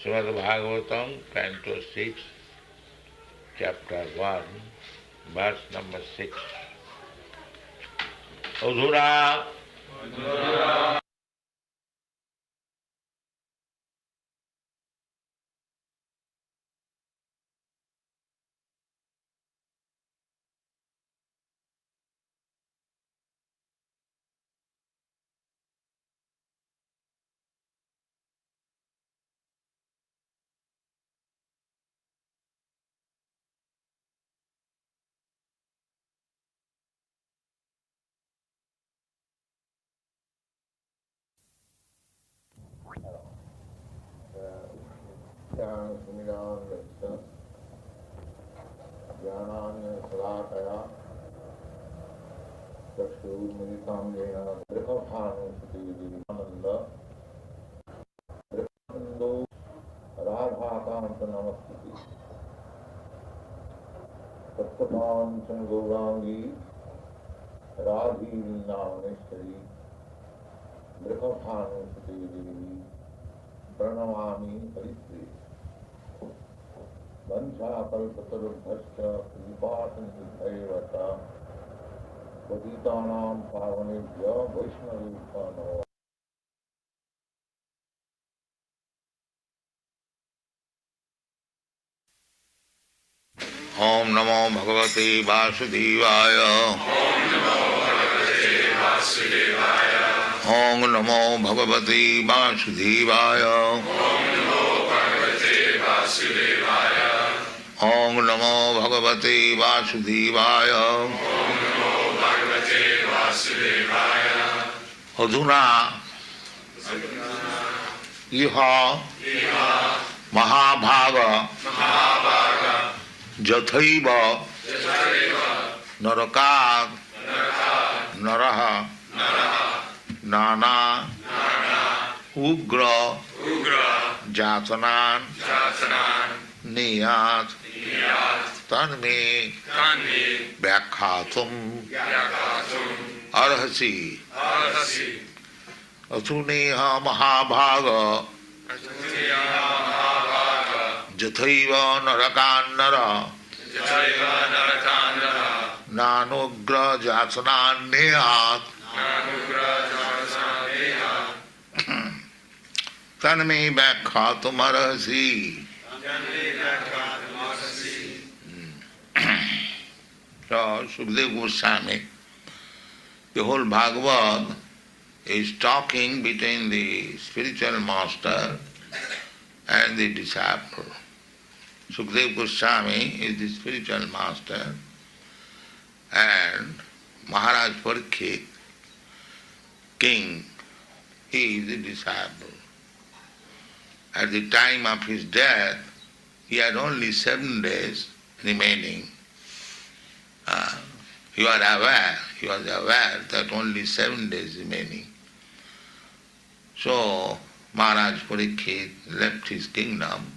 Srimad Bhagavatam, Canto 6, Chapter 1, verse number 6. Adhura Gaurangi Radhi Vrindavaneshwari Brikabhanu Devi Pranamami Paritri Vancha Kalpatarubhascha Vipatan Siddhaivata Patitanam Pavanebhya Vaishnavipano. Om Namo Bhagavate Vasudevaya. Om Namo Bhagavate Vasudevaya. Om Namo Bhagavate Vasudevaya. Adhuna Iha Mahabhaga Jathaiva Narakat Naraha Nana Ugra Jatanan Niyat Tanme Vyakhatum Arhasi Atuneha Mahabhaga Jathaiva Narakannara Nanugra Jatsanan Niyat Tanme Vyakhatum Arhasi. So, Sukadeva Goswami, the whole Bhagavad is talking between the spiritual master and the disciple. Sukadeva Goswami is the spiritual master and Maharaj Parikshit, king, he is the disciple. At the time of his death, he had only 7 days remaining. He was aware that only 7 days remaining. So Maharaj Parikshit left his kingdom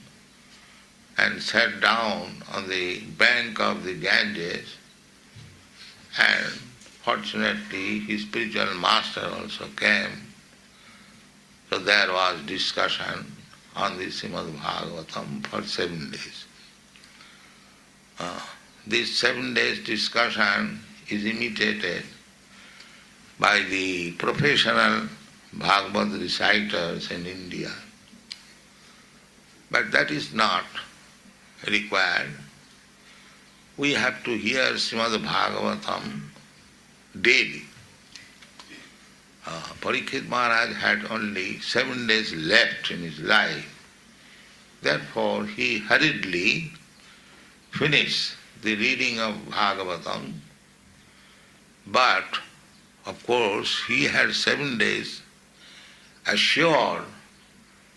and sat down on the bank of the Ganges, and fortunately his spiritual master also came. So there was discussion on the Srimad Bhagavatam for 7 days. This 7 days discussion is imitated by the professional Bhagavad reciters in India. But that is not required. We have to hear Srimad Bhagavatam daily. Parikshit Maharaj had only 7 days left in his life. Therefore, he hurriedly finished the reading of Bhagavatam. But, of course, he had 7 days assured.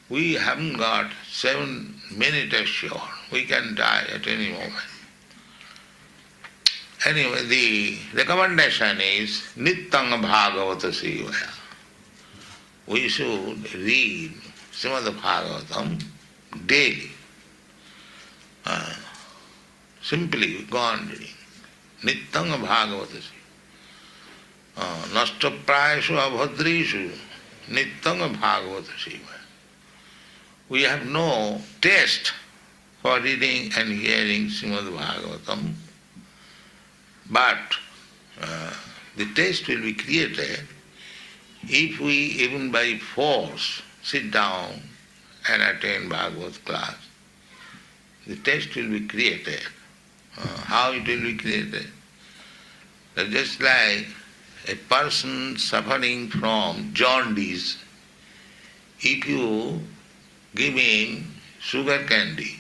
We haven't got 7 minutes assured. We can die at any moment. Anyway, the recommendation is Nityam Bhagavata Sevaya. We should read Srimad Bhagavatam daily. Simply go on reading. Nityam Bhagavata Sevaya. Nashtaprayashu abhadrishu Nityam Bhagavata Sevaya. we have no taste for reading and hearing Srimad Bhagavatam, but the taste will be created if we, even by force, sit down and attend Bhagavad class. The taste will be created. How it will be created? Just like a person suffering from jaundice, if you give him sugar candy,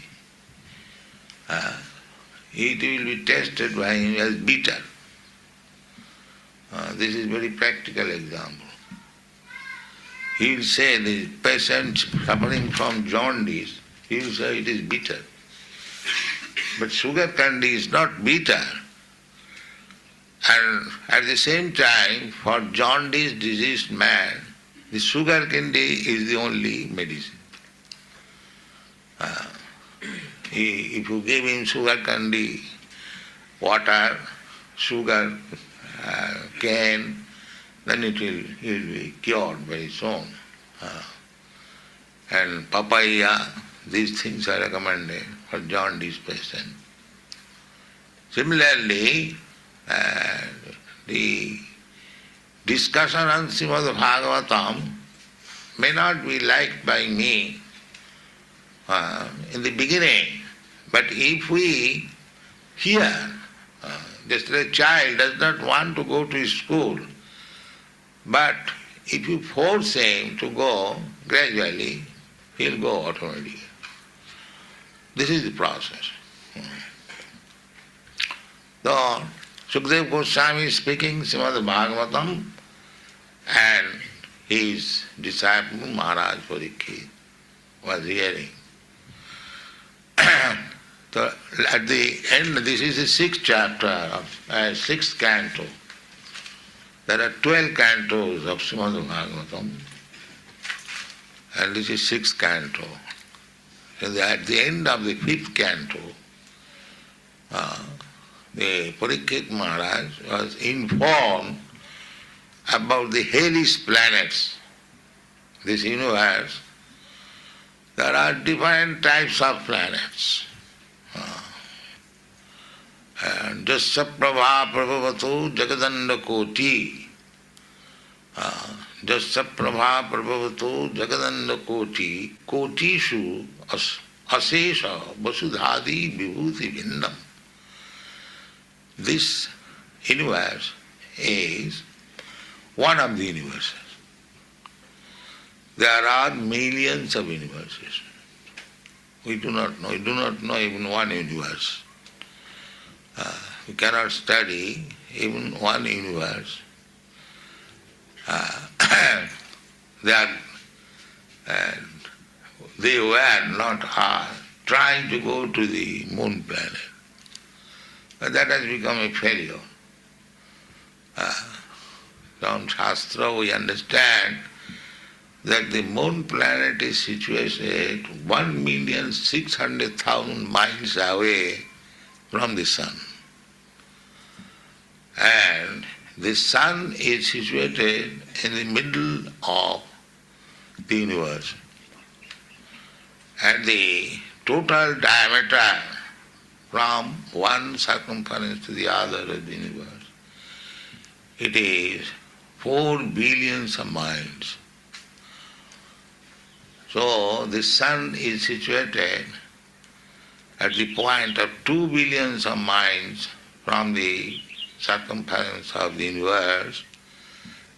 it will be tasted by him as bitter. This is very practical example. He will say the patient suffering from jaundice, he will say it is bitter. But sugar candy is not bitter. And at the same time, for jaundice diseased man, the sugar candy is the only medicine. If you give him sugar candy, water, sugar cane, then he will be cured very soon. And papaya, these things are recommended for jaundice patient. Similarly, the discussion on Srimad Bhagavatam may not be liked by me in the beginning, but if we hear, just like a child does not want to go to school, but if you force him to go, gradually he'll go automatically. This is the process. So, Sukadeva Goswami is speaking Srimad Bhagavatam, and his disciple Maharaj Parikshit was hearing. So at the end, this is the sixth chapter of sixth canto. There are 12 cantos of Srimad Bhagavatam, and this is sixth canto. So at the end of the fifth canto, the Parikshit Maharaj was informed about the hellish planets, this universe. There are different types of planets. And Jasya Prabha Prabhavatu Jagadanda Koti. Jasya Prabha Prabhavatu Jagadanda Koti. Kotishu Asesha Vasudhadi Vibhuti Vindam. This universe is one of the universes. There are millions of universes. We do not know even one universe. We cannot study even one universe. They were not trying to go to the moon planet. But that has become a failure. From Shastra we understand that the moon planet is situated 1,600,000 miles away from the sun. And the sun is situated in the middle of the universe. And the total diameter from one circumference to the other of the universe, it is 4 billions of miles. So the sun is situated at the point of 2 billions of miles from the circumference of the universe,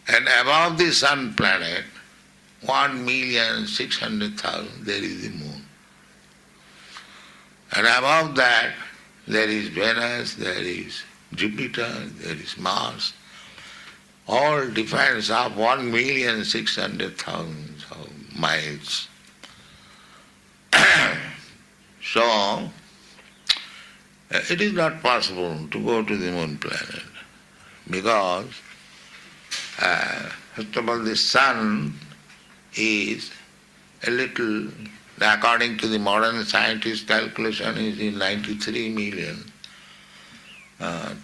and above the sun planet, 1,600,000, there is the moon. And above that, there is Venus, there is Jupiter, there is Mars, all difference of 1,600,000 miles. So, it is not possible to go to the moon planet because, first of all, the sun is a little, according to the modern scientist calculation, is in 93 million.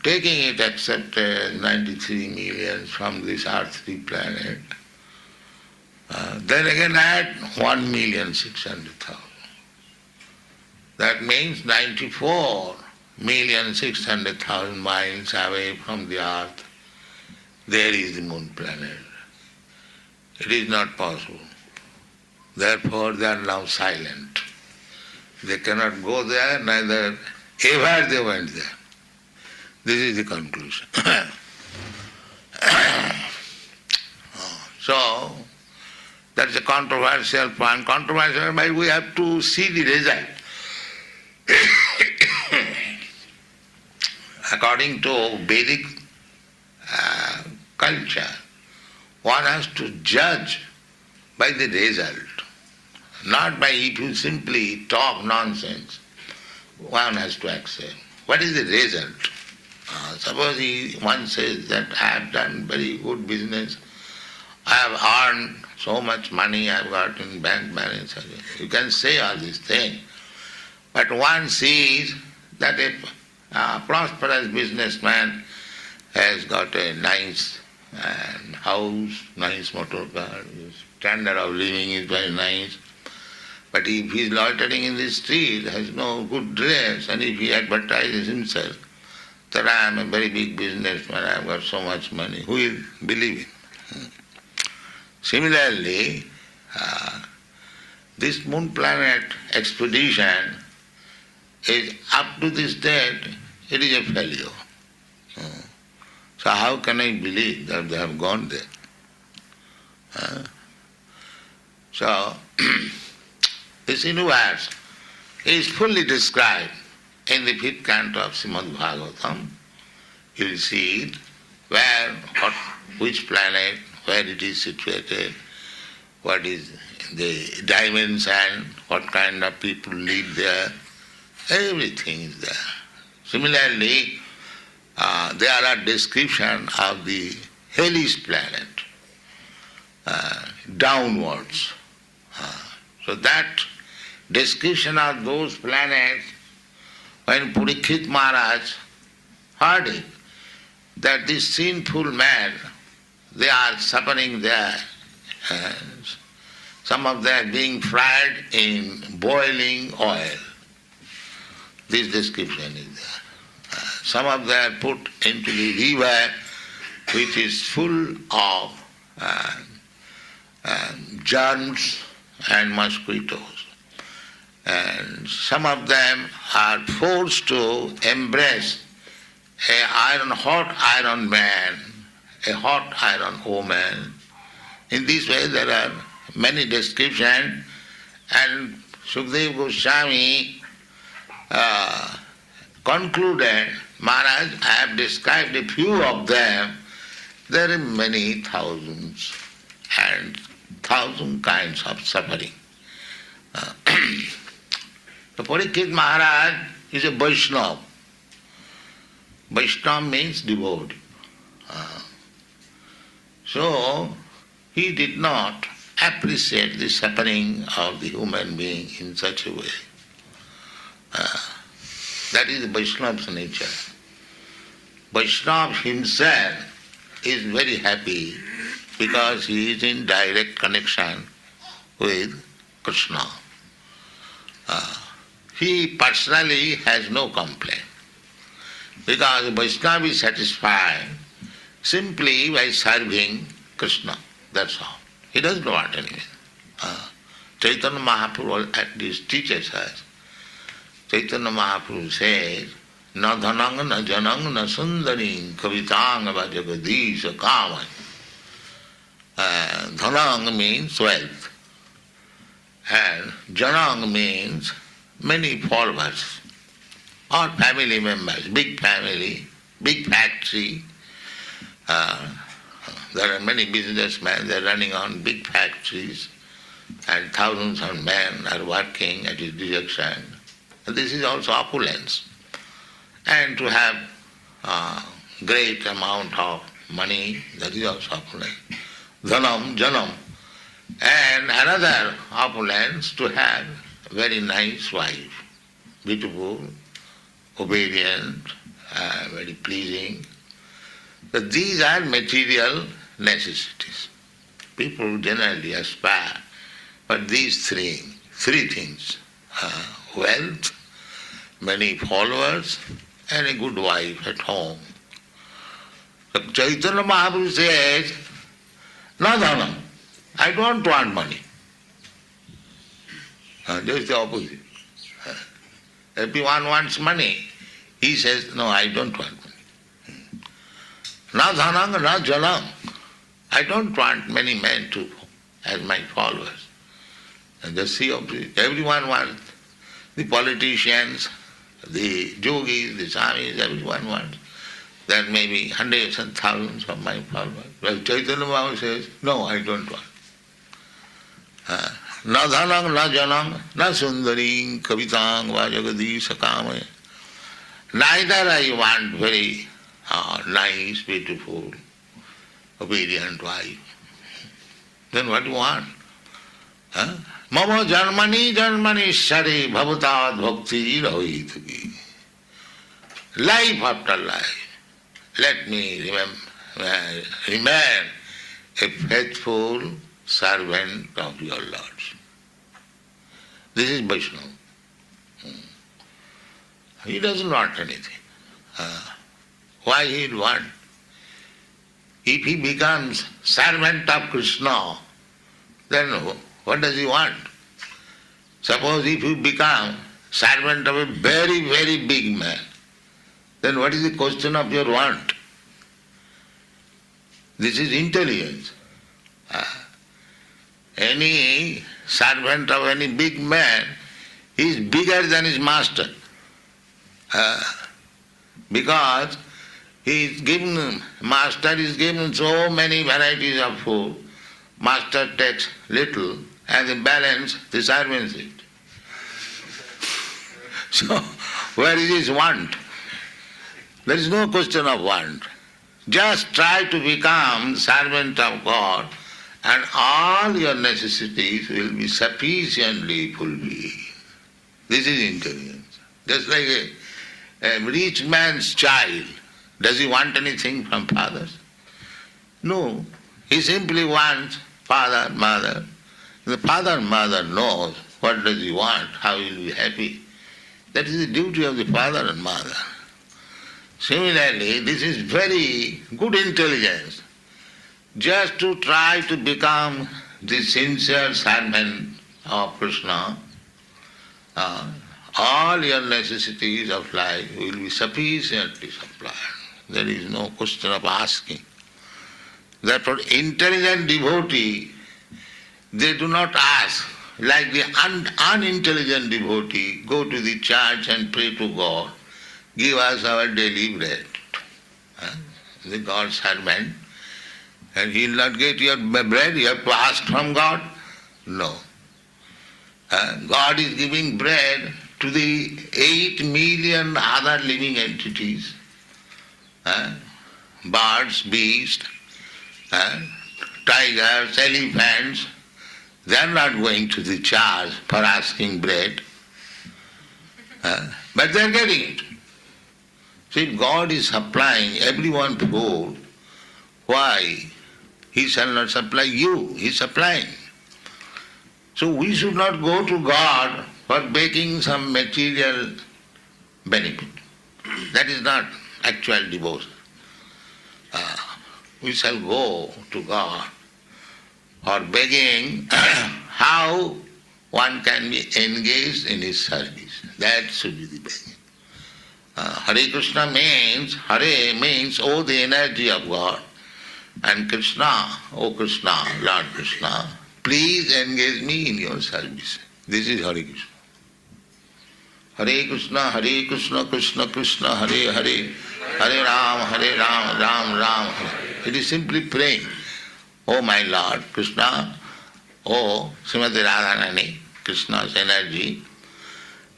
Taking it accepted 93 million from this earthly planet, Then again add 1,600,000. That means 94,600,000 miles away from the earth, there is the moon planet. It is not possible. Therefore they are now silent. They cannot go there, neither ever they went there. This is the conclusion. So, that's a controversial point. Controversial, but we have to see the result. According to Vedic culture, one has to judge by the result, not by if you simply talk nonsense. One has to accept. What is the result? Suppose one says that I have done very good business, I have earned so much money, I have got in bank balance. You can say all these things. But one sees that a prosperous businessman has got a nice house, nice motor car, his standard of living is very nice. But if he is loitering in the street, has no good dress, and if he advertises himself that I am a very big businessman, I have got so much money, who will believe him? Similarly, this moon planet expedition is up to this date, it is a failure. So how can I believe that they have gone there? So, this universe is fully described in the 5th canto of Srimad Bhagavatam. You will see it, which planet, where it is situated, what is the dimension, what kind of people live there, everything is there. Similarly, there are descriptions of the hellish planet, downwards. So that description of those planets, when Parikshit Maharaj heard it, that this sinful man, they are suffering there, some of them being fried in boiling oil. This description is there. Some of them are put into the river which is full of germs and mosquitoes. And some of them are forced to embrace a hot iron man, a hot iron woman. In this way there are many descriptions, and Sukadeva Goswami concluded, Maharaj, I have described a few of them. There are many thousands and thousand kinds of suffering. The Parikshit Maharaj is a Vaishnava. Vaishnava means devotee. So he did not appreciate the suffering of the human being in such a way. That is Vaishnava's nature. Vaishnava himself is very happy because he is in direct connection with Krishna. He personally has no complaint because Vaishnava is satisfied simply by serving Krishna. That's all. He doesn't want anything. Chaitanya Mahaprabhu at least teaches us. Chaitanya Mahaprabhu says, Na dhanang na janang na sundaring kavitang va jagadisha kaman. Dhanang means wealth, and janang means many followers or family members, big family, big factory. There are many businessmen, they are running on big factories, and thousands of men are working at his direction. This is also opulence. And to have great amount of money, that is also opulence. Dhanam, janam. And another opulence, to have a very nice wife, beautiful, obedient, very pleasing. But these are material necessities. People generally aspire for these three things. Wealth, many followers, and a good wife at home. So Chaitanya Mahaprabhu says, no dhanam, I don't want money. Just the opposite. Everyone wants money. He says, no, I don't want money. Na dhanam, na jalam. I don't want many men as my followers. And just the opposite. Everyone wants. The politicians, the yogis, the swamis, everyone wants. There may be hundreds and thousands of my followers. Well, Chaitanya Mahaprabhu says, no, I don't want. Na dhanam, na janam, na sundaring, kavitang, vajagadisha kamaya. Neither I want very nice, beautiful, obedient wife. Then what do you want? Mama janmani shari bhavatad bhakti rahitaki. Life after life, let me remain a faithful servant of your Lord. This is Vaishnava. He doesn't want anything. Why he will want? If he becomes servant of Krishna, then what does he want? Suppose if you become servant of a very, very big man, then what is the question of your want? This is intelligence. Any servant of any big man is bigger than his master. Because master is given so many varieties of food, master takes little and the balance the servants eat. So where is his want? There is no question of want. Just try to become servant of God and all your necessities will be sufficiently fulfilled. This is intelligence. Just like a rich man's child. Does he want anything from fathers? No. He simply wants father, mother. The father and mother knows what does he want, how he will be happy. That is the duty of the father and mother. Similarly, this is very good intelligence. Just to try to become the sincere servant of Krishna, all your necessities of life will be sufficiently supplied. There is no question of asking. Therefore, intelligent devotee, they do not ask. Like the unintelligent devotee, go to the church and pray to God, give us our daily bread. The God's servant, and he will not get your bread, you have to ask from God? No. God is giving bread to the 8 million other living entities, birds, beasts, tigers, elephants. They are not going to the church for asking bread, but they are getting it. So if God is supplying everyone food, why He shall not supply you? He is supplying. So we should not go to God for making some material benefit. That is not actual devotion. We shall go to God for begging how one can be engaged in His service. That should be the begging. Hare Krishna means oh the energy of God, and Krishna, oh Krishna, Lord Krishna, please engage me in your service. This is Hare Krishna. Hare Krishna, Krishna Krishna, Hare Hare, Hare Ram, Ram Ram, Hare. It is simply praying, oh my Lord Krishna, oh Srimati Radharani, Krishna's energy,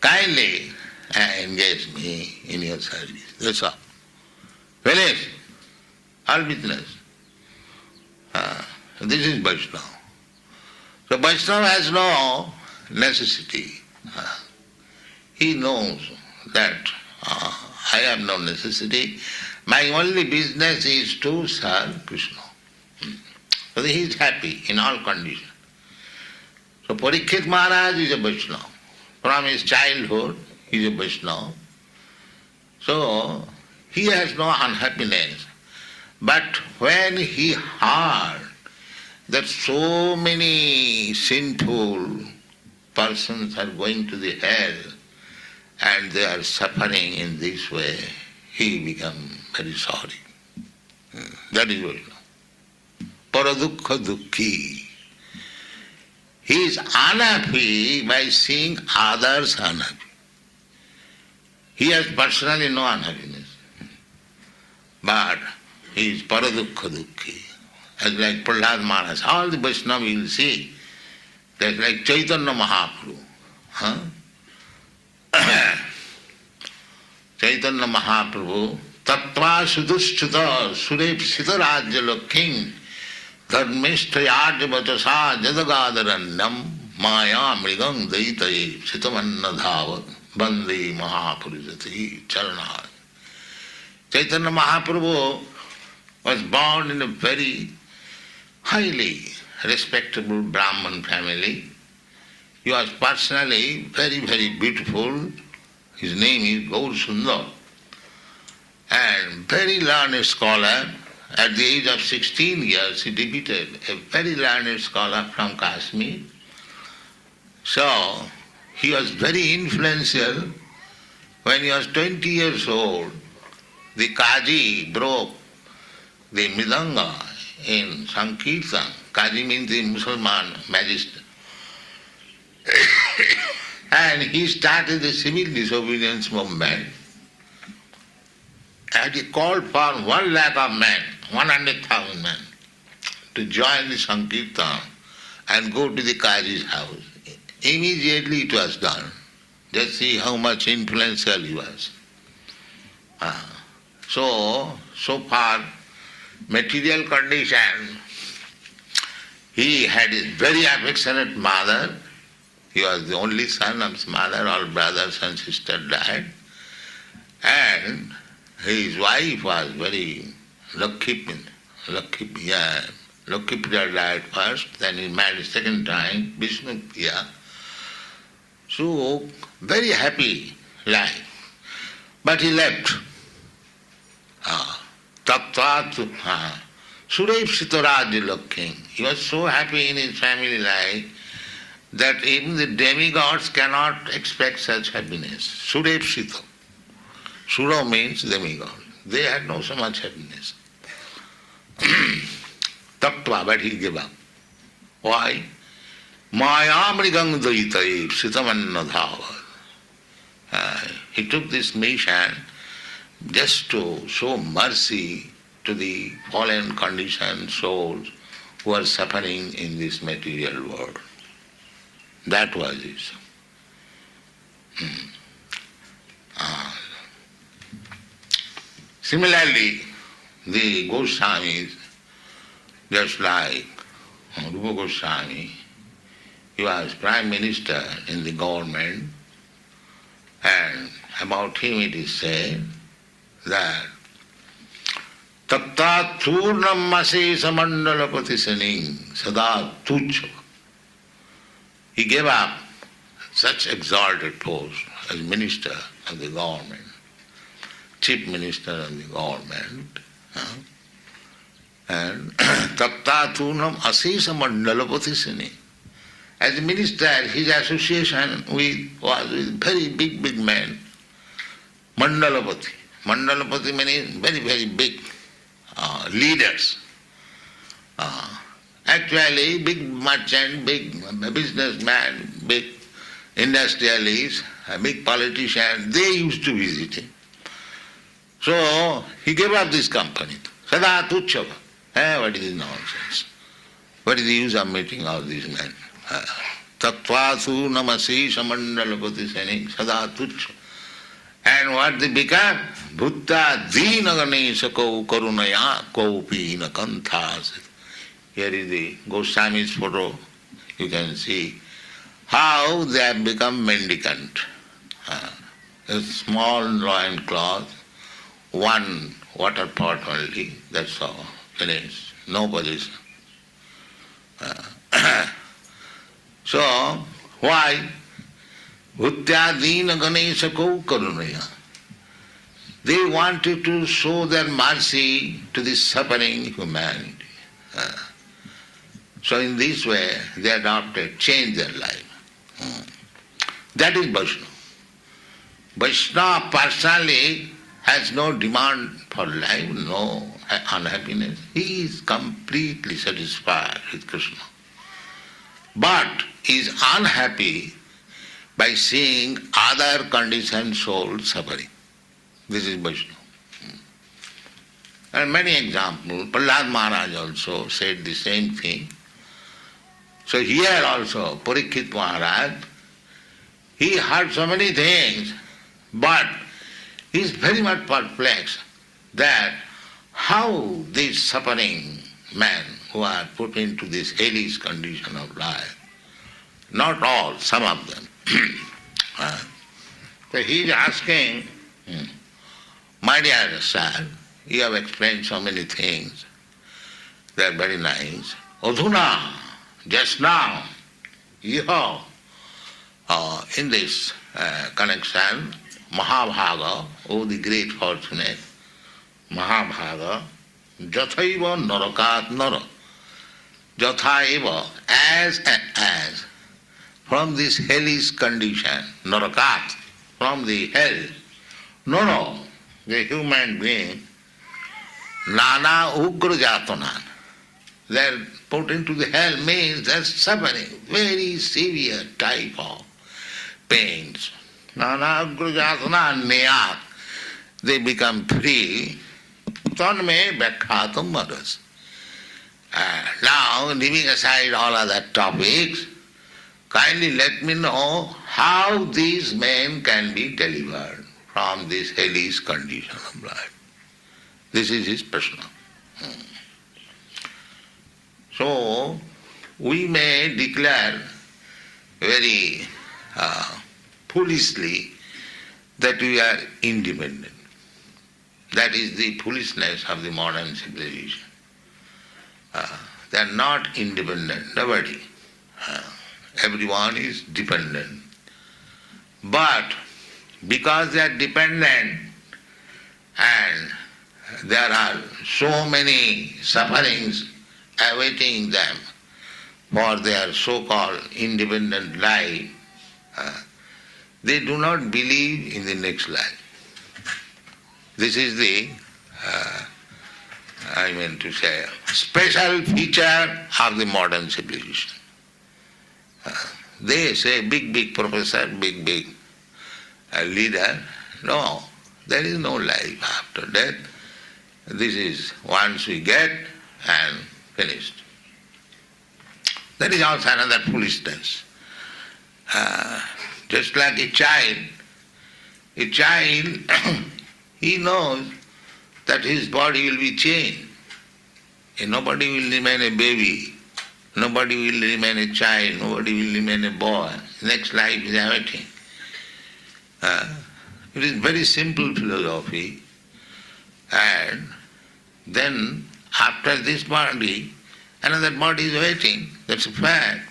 kindly engage me in your service. That's all. Finish. All business. This is Vaishnava. So Vaishnava has no necessity. He knows that I have no necessity. My only business is to serve Krishna. So he is happy in all conditions. So Parikshit Maharaj is a Vaishnava. From his childhood he is a Vaishnava. So he has no unhappiness. But when he heard that so many sinful persons are going to the hell and they are suffering in this way, he became very sorry. That is Vaishnava. Paradukha dukhi. He is unhappy by seeing others unhappy. He has personally no unhappiness. But he is paradukha dukhi. As like Prahlad Maharaj, all the Vaishnava you will see, that's like Chaitanya Mahaprabhu. Chaitanya Mahaprabhu, Tattva Sudhushchuta Surepsita Rajya King Dharmishtayajyavatasa Jadagadharanyam Maya Mrigang Daitaye Sitamanna Dhava Bande Mahapurusati Charana. Chaitanya Mahaprabhu was born in a very highly respectable Brahman family. He was personally very, very beautiful. His name is Gaur Sundar. And very learned scholar. At the age of 16 years, he defeated a very learned scholar from Kashmir. So, he was very influential. When he was 20 years old, the Qazi broke the Mridanga in Sankirtan. Qazi means the Musalman magistrate. And he started the civil disobedience movement. And he called for 1 lakh of men, 100,000 men, to join the Sankirtan and go to the Qazi's house. Immediately it was done. Just see how much influential he was. So far, material condition, he had his very affectionate mother. He was the only son of his mother, all brothers and sisters died. And his wife was very Lakhipriya died first, then he married second time, Vishnupriya. So, very happy life. But he left. Surepsitarajya King. He was so happy in his family life that even the demigods cannot expect such happiness. Surepsita. Sura means demigod. They had no so much happiness. Tattva, but he gave up. Why? Maya mrigang daitaye sitamanna dhava. He took this mission just to show mercy to the fallen conditioned souls who are suffering in this material world. That was it. Similarly, the Goswamis, just like Rupa Goswami, he was Prime Minister in the government, and about him it is said that Tatta Turnam Masesa Mandalapati Saning Sada Tuchava. He gave up such exalted post as Minister of the government, Chief Minister of the government, and Tatta Turnam Asesa Mandalapati Saning. As a minister, his association was with very big men, Mandalapati. Mandalapati means very, very big leaders. Actually, big merchant, big businessman, big industrialist, big politician, they used to visit him. So, he gave up this company. Sada Tuchava. What is this nonsense? What is the use of meeting all these men? Tattvasu namasi samandalapati sanik sada tuchava. And what they become? Bhutta dina ganesha kau karunaya kaupi nakanthas. Here is the Goswami's photo. You can see how they have become mendicant. A small loin cloth, 1 water pot only, that's all. Finished. No position. So, why? Bhutyadina Ganesha Kau Karunaya. They wanted to show their mercy to the suffering humanity. So in this way, they adopted, changed their life. That is Vaishnava. Vaishnava personally has no demand for life, no unhappiness. He is completely satisfied with Krishna. But is unhappy by seeing other conditioned souls suffering. This is Vaishnava. And many examples. Prahlad Maharaj also said the same thing. So here also, Parikshit Maharaj, he heard so many things, but he is very much perplexed that how these suffering men who are put into this hellish condition of life, not all, some of them. So he is asking, my dear sir, you have explained so many things, they are very nice. Adhuna, just now, you have in this connection, Mahabhaga, oh the great fortunate, Mahabhaga, Jathaiva Narakat Nara. Jathaiva, as and as, from this hellish condition, Narakat, from the hell, no, the human being, Nana Ugra Jatanan, they are put into the hell means they are suffering very severe type of pains. Nana Ugra Jatanan Niyat, they become free. Tanme Bhakhatam others. Now, leaving aside all other topics, kindly let me know how these men can be delivered from this hellish condition of life. This is his prashna. So, we may declare very foolishly that we are independent. That is the foolishness of the modern civilization. They are not independent, nobody. Everyone is dependent. But because they are dependent and there are so many sufferings awaiting them for their so-called independent life, they do not believe in the next life. This is the, special feature of the modern civilization. They say big professor, big leader. No, there is no life after death. This is once we get and finished. That is also another foolishness. Just like a child, he knows that his body will be changed. Nobody will remain a baby, nobody will remain a child, nobody will remain a boy. Next life is awaiting. It is very simple philosophy. And then after this body, another body is waiting. That's a fact.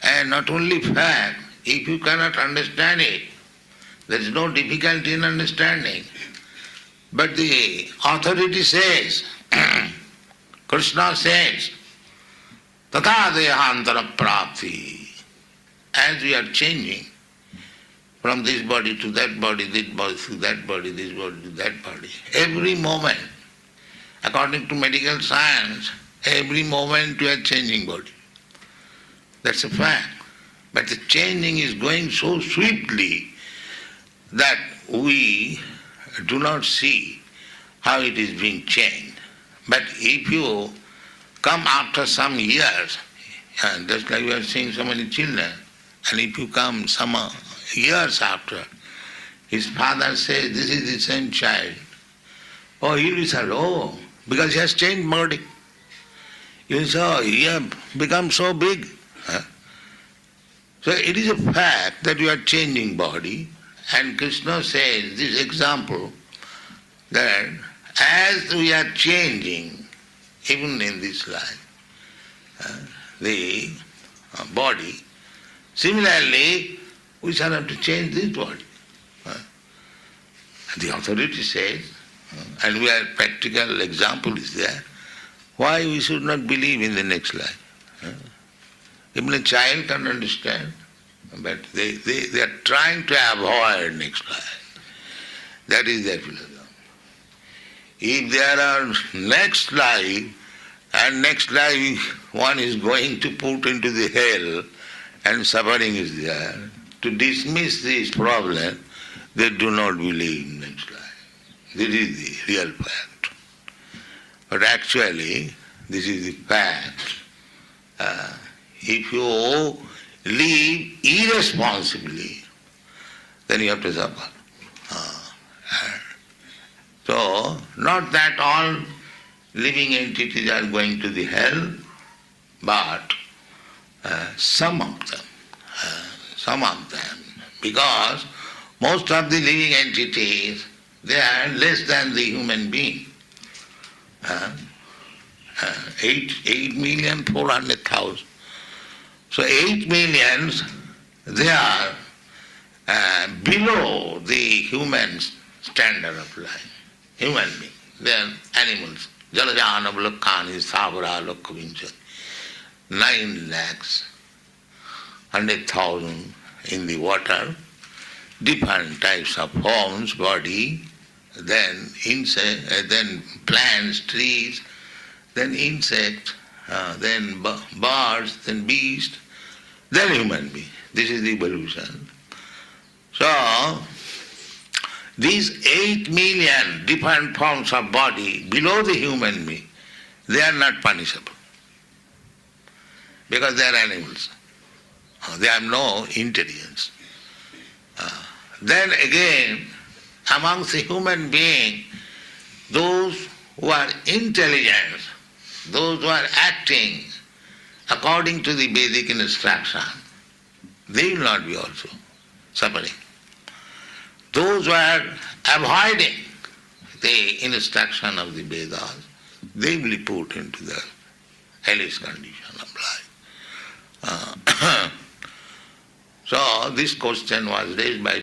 And not only fact, if you cannot understand it, there is no difficulty in understanding. But the authority says, Krishna says, Tata dehantara prapti. As we are changing from this body to that body, this body to that body, this body to that body, every moment, according to medical science, every moment we are changing body. That's a fact. But the changing is going so swiftly that we do not see how it is being changed. But if you come after some years, just like we are seeing so many children, and if you come some years after, his father says, this is the same child. Oh, he will say, oh, because he has changed body. You will say, oh, he has become so big. So it is a fact that you are changing body, and Krishna says this example that as we are changing, even in this life, the body. Similarly, we shall have to change this body. The authority says, and we have practical example is there, why we should not believe in the next life. Even a child can understand, but they are trying to avoid next life. That is their philosophy. If there are next life, and next life one is going to put into the hell, and suffering is there, to dismiss this problem, they do not believe in next life. This is the real fact. But actually, this is the fact. If you live irresponsibly, then you have to suffer. So, not that all living entities are going to the hell, but some of them, because most of the living entities, they are less than the human being. 8,400,000. So 8 millions, they are below the human standard of life. Human being, they are animals. Jalajana Vlakkani Savara Lokkavincha. 9 lakhs, 100,000 in the water, different types of forms, body, then insect, then plants, trees, then insect, then birds, then beast, then human being. This is the evolution. So, these 8 million different forms of body below the human being, they are not punishable. Because they are animals. They have no intelligence. Then again, amongst the human beings, those who are intelligent, those who are acting according to the Vedic instruction, they will not be also suffering. Those who are avoiding the instruction of the Vedas, they will be put into the hellish condition of life. So this question was raised by